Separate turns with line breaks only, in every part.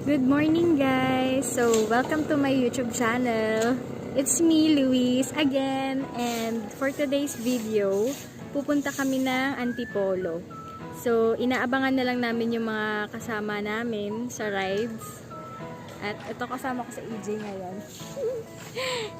Good morning guys! So, welcome to my YouTube channel. It's me, Luis, again. And for today's video, pupunta kami ng Antipolo. So, inaabangan na lang namin yung mga kasama namin sa rides. At ito kasama ko sa EJ ngayon.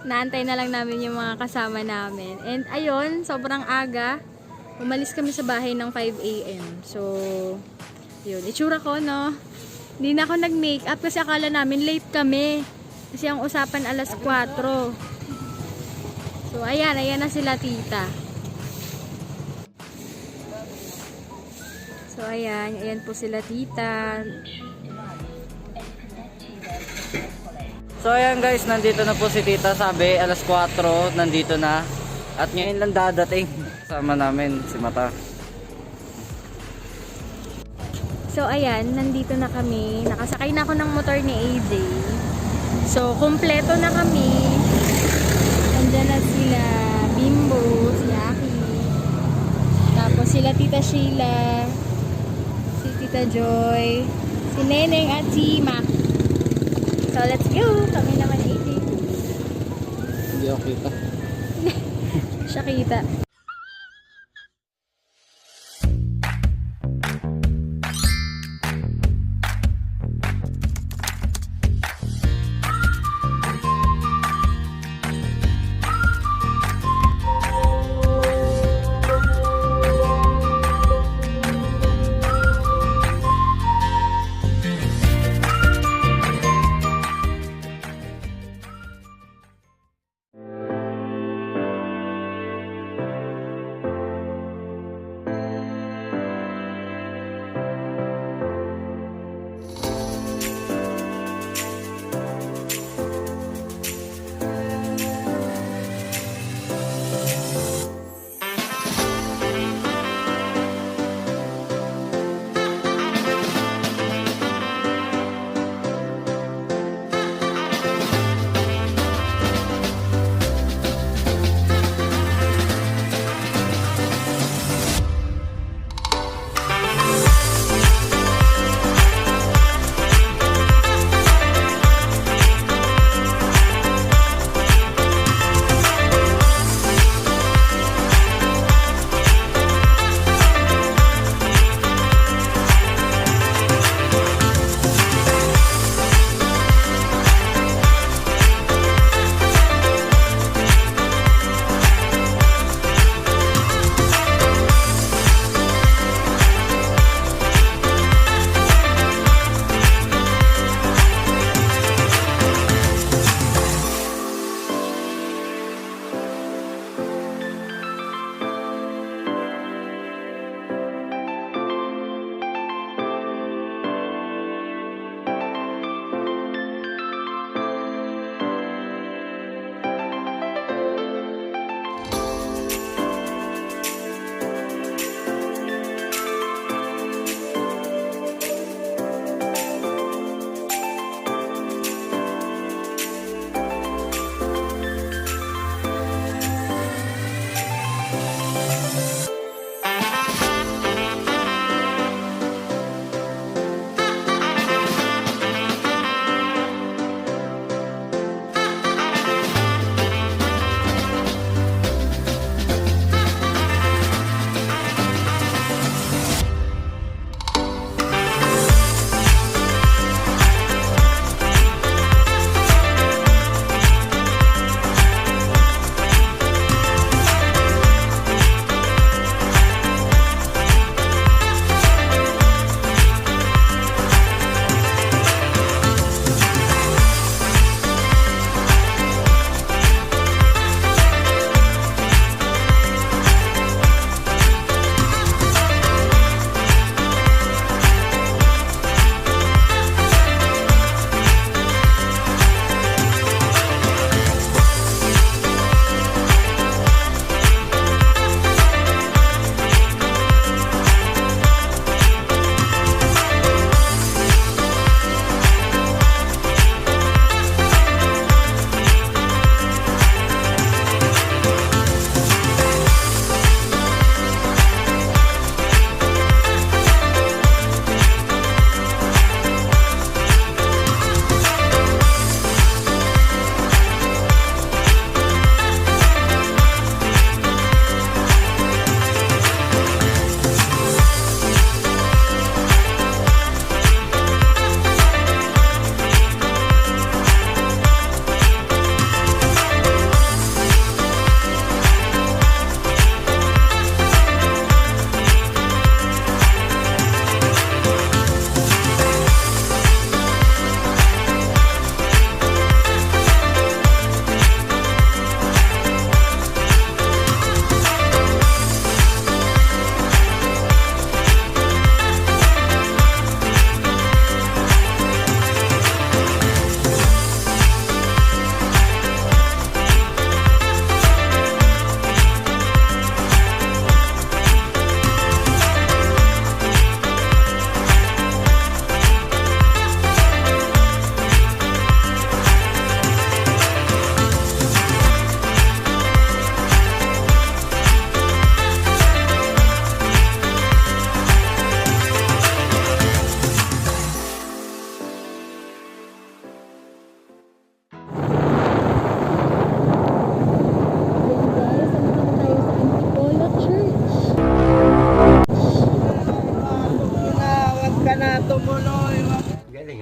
Naantay na lang namin yung mga kasama namin. And ayun, sobrang aga. Umalis kami sa bahay ng 5 AM. So, yun. Itsura ko, no? Hindi na ako nag-makeup kasi akala namin late kami. Kasi ang usapan alas 4. So, ayan na sila tita. So, ayan po sila tita.
So ayan guys, nandito na po si tita, sabi alas 4, nandito na. At ngayon lang dadating. Sama namin si Mata.
So, ayan, nandito na kami. Nakasakay na ako ng motor ni AJ. So, kumpleto na kami. Andyan na sila Bimbo, si Aki. Tapos sila Tita Sheila, si Tita Joy, si Neneng at si Mac. So, let's go! Kami naman AJ.
Hindi ako kita.
Siya kita.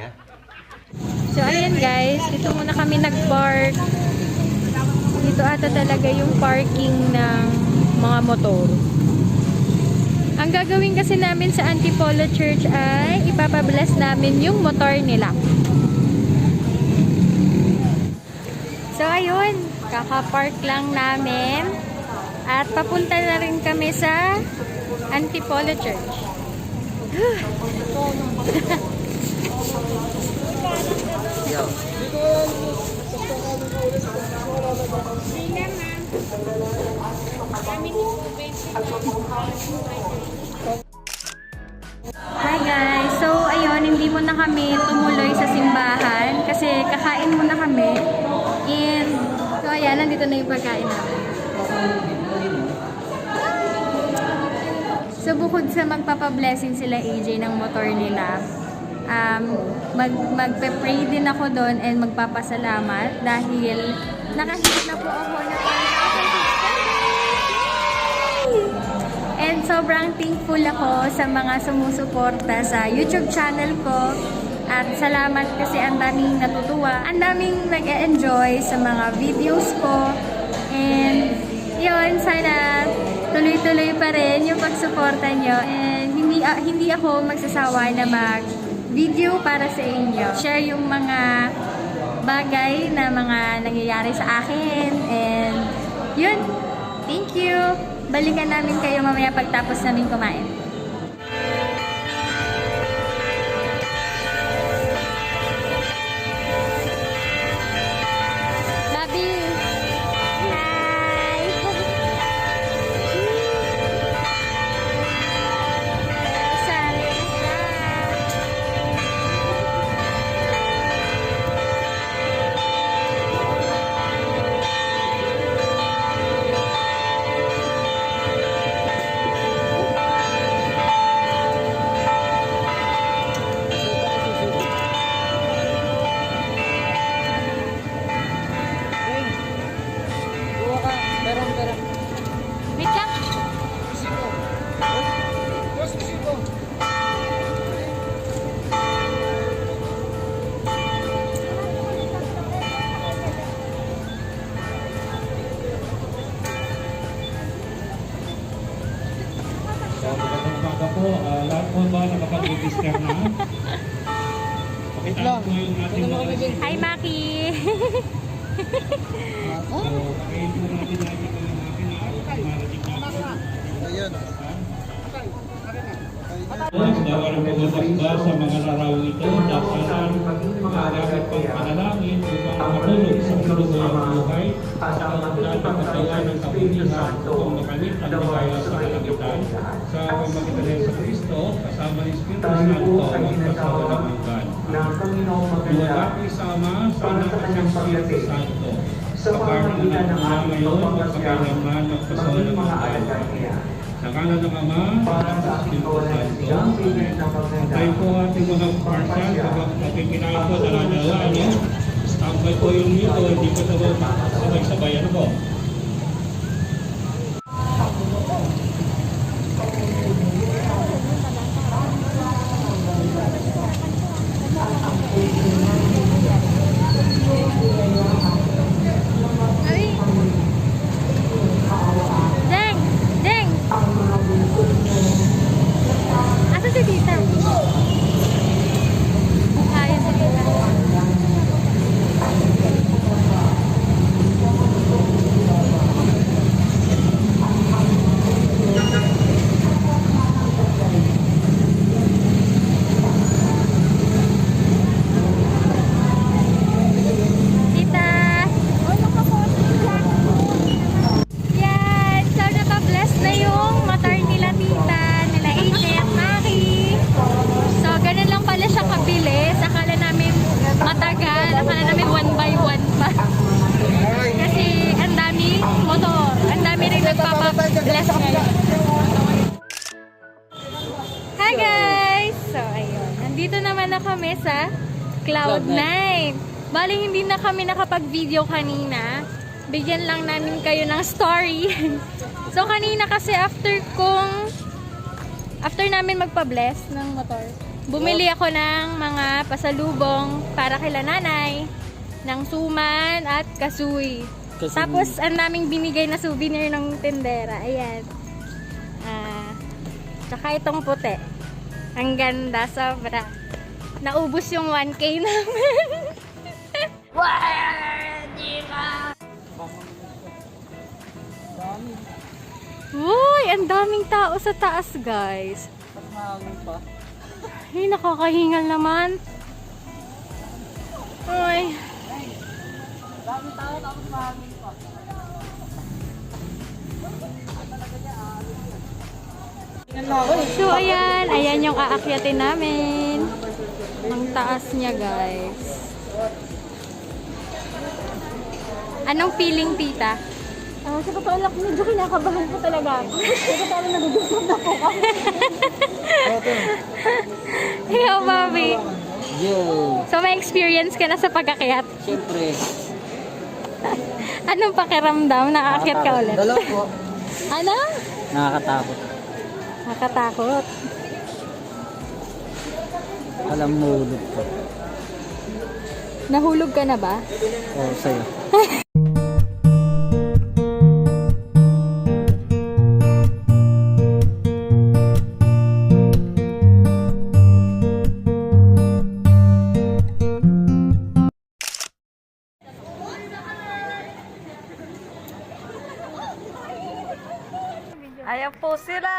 ha?
So, ayan guys, dito muna kami nag-park. Dito ata talaga yung parking ng mga motor. Ang gagawin kasi namin sa Antipolo Church ay ipapabless namin yung motor nila. So, ayun, kaka-park lang namin. At papunta na rin kami sa Antipolo Church.
Yo.
Hi guys! So, ayun, hindi muna kami tumuloy sa simbahan kasi kakain muna kami. And, so ayan, nandito na yung pagkain namin. So, bukod sa magpapablessing sila AJ ng motor nila, magpe-pray din ako doon and magpapasalamat dahil nakahit na po ako ng 1,000 and sobrang thankful ako sa mga sumusuporta sa YouTube channel ko at salamat kasi ang daming natutuwa, ang daming nag-enjoy sa mga videos ko and yun, sana tuloy-tuloy pa rin yung pagsuporta nyo and hindi ako magsasawa na mag-video para sa inyo. Share yung mga bagay na mga nangyayari sa akin and yun, thank you! Balikan namin kayo mamaya pagtapos namin kumain. Babi! Hi! Sorry na. Wait lang.
So, magandang umaga po. Lahat po ba nakapag-register na? Pakita po yung ating mga resibo.
Hi, Maki!
So, pakayin po natin lagi ko yung akin na marating natin.
Ayun.
Dawaran po ba sa mga laraw ito, dasalan, magagamit pang panalangin upang makatulog sa tulog ng buhay, sa pagdata katawan ng kabulihan upang makamit ang ligaya sa kalangitan, sa pamagitan ng sa Kristo, kasama ni Espiritu Santo, magpasawa ng hanggan. Luwalhati sa Ama, sa Anak at sa Espiritu Santo, sa parang ng ngayon, magpakailanman, magpasawa ng hanggan. Sa kanan ng Ama, sa Espiritu Santo. Tayo po ating mga parsal, kapag nakikinain po, dala-dala, ano? Tambay po yung dito, hindi po sabay-sabay, ano po?
Ay! Deng! Deng! Asa si Tita? Ayun si Tita. Bless ngayon. Hi guys! So ayun, nandito naman na kami sa Cloud9. Bali hindi na kami nakapag-video kanina. Bigyan lang namin kayo ng story. So kanina kasi after namin magpa-bless ng motor, Bumili ako ng mga pasalubong para kila nanay, ng suman at kasuy.
Kasi-
Tapos, ang naming binigay na souvenir ng tindera. Ayan. Tsaka itong puti. Ang ganda, sobra. Naubos yung 1K namin. Uy, ang daming tao sa taas, guys.
Mas mahangin pa.
Ay, nakakahingal naman. Uy.
Daming tao tapos mahangin pa.
So, ayan yung aakyatin namin. Ang taas niya, guys. Anong feeling, tita?
Sa totoo lang, medyo kinakabahan ko talaga ako. Kasi parang nagugusap na po ako.
Ikaw, Bobby.
Yo!
So, may experience ka na sa pag-akyat.
Siyempre.
Anong pakiramdam? Nakaakyat ka ulit?
Dalawa po.
Ano?
Nakakatakot.
Nakatakot.
Alam mo hulog ko.
Nahulog ka na ba?
Oo, sa'yo.
Ayan po sila.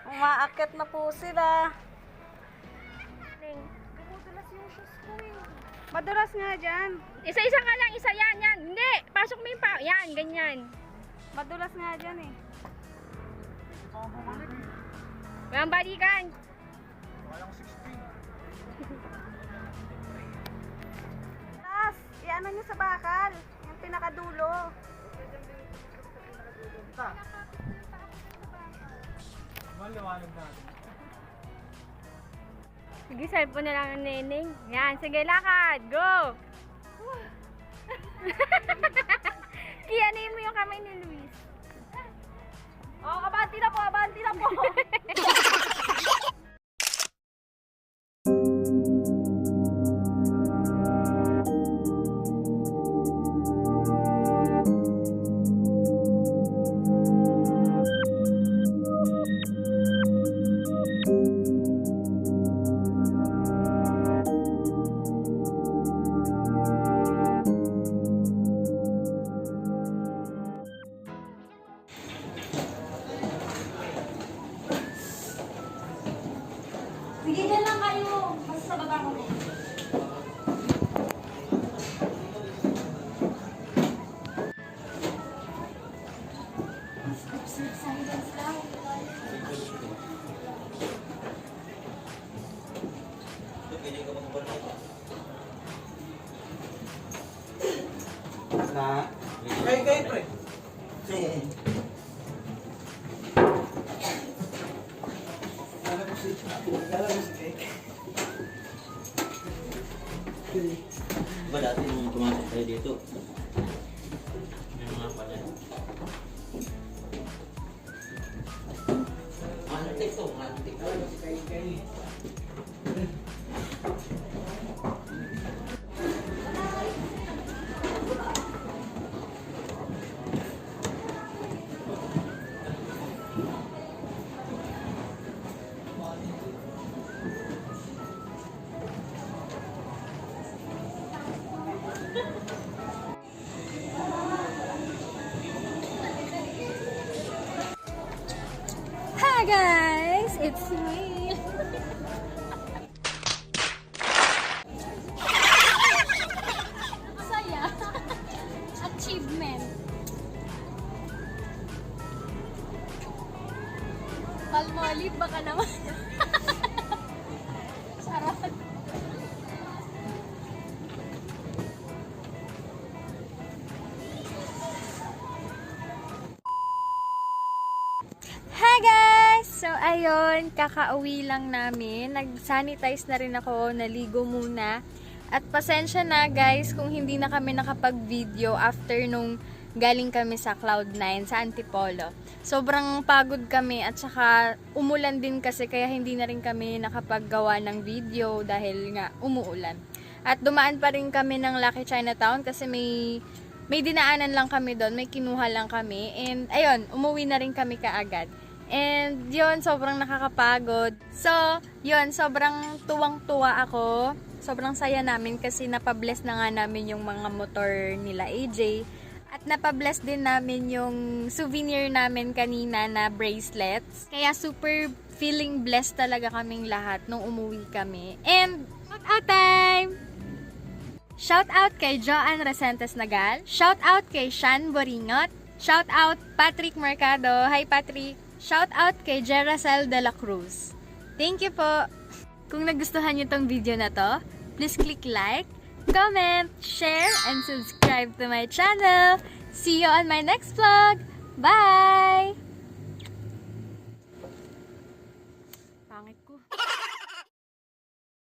Umaakit na po sila. Madulas nga dyan.
Isa-isa ka lang, isa yan. Hindi, pasok mo yung yan, ganyan.
Madulas nga dyan eh.
Walang balikan.
Tapos, iano nyo sa bakal. Yung pinakadulo.
Sige, cellphone na lang ang neneng. Yan, sige, lakad. Go! Kiyanin mo yung kamay ni Luis.
Oh, abanti na po, abanti na po.
Sige, dyan lang kayo. Basta sa baba ko.
Ba dati nung pumasok tayo dito? May mga pala. Antik to, antik.
Hi guys, it's me. Saya. Achievement. Palmolive baka naman. Sarap. Hi guys! So ayun, kakauwi lang namin. Nag-sanitize na rin ako, naligo muna. At pasensya na guys kung hindi na kami nakapag-video after nung galing kami sa Cloud9 sa Antipolo. Sobrang pagod kami at saka umulan din kasi kaya hindi na rin kami nakapaggawa ng video dahil nga umuulan. At dumaan pa rin kami ng Lucky Chinatown kasi may dinaanan lang kami doon, may kinuha lang kami. And ayun, umuwi na rin kami kaagad. And yun, sobrang nakakapagod. So, yun, sobrang tuwang-tuwa ako. Sobrang saya namin kasi napabless na nga namin yung mga motor nila AJ. At napabless din namin yung souvenir namin kanina na bracelets. Kaya super feeling blessed talaga kaming lahat nung umuwi kami. And, shout-out time! Shout out kay Joanne Resentes Nagal. Shout out kay Shan Boringot. Shout out Patrick Mercado. Hi Patrick. Shout out kay Jeracel De La Cruz. Thank you po. Kung nagustuhan niyo tong video na to, please click like, comment, share, and subscribe to my channel. See you on my next vlog. Bye! Pangit ko.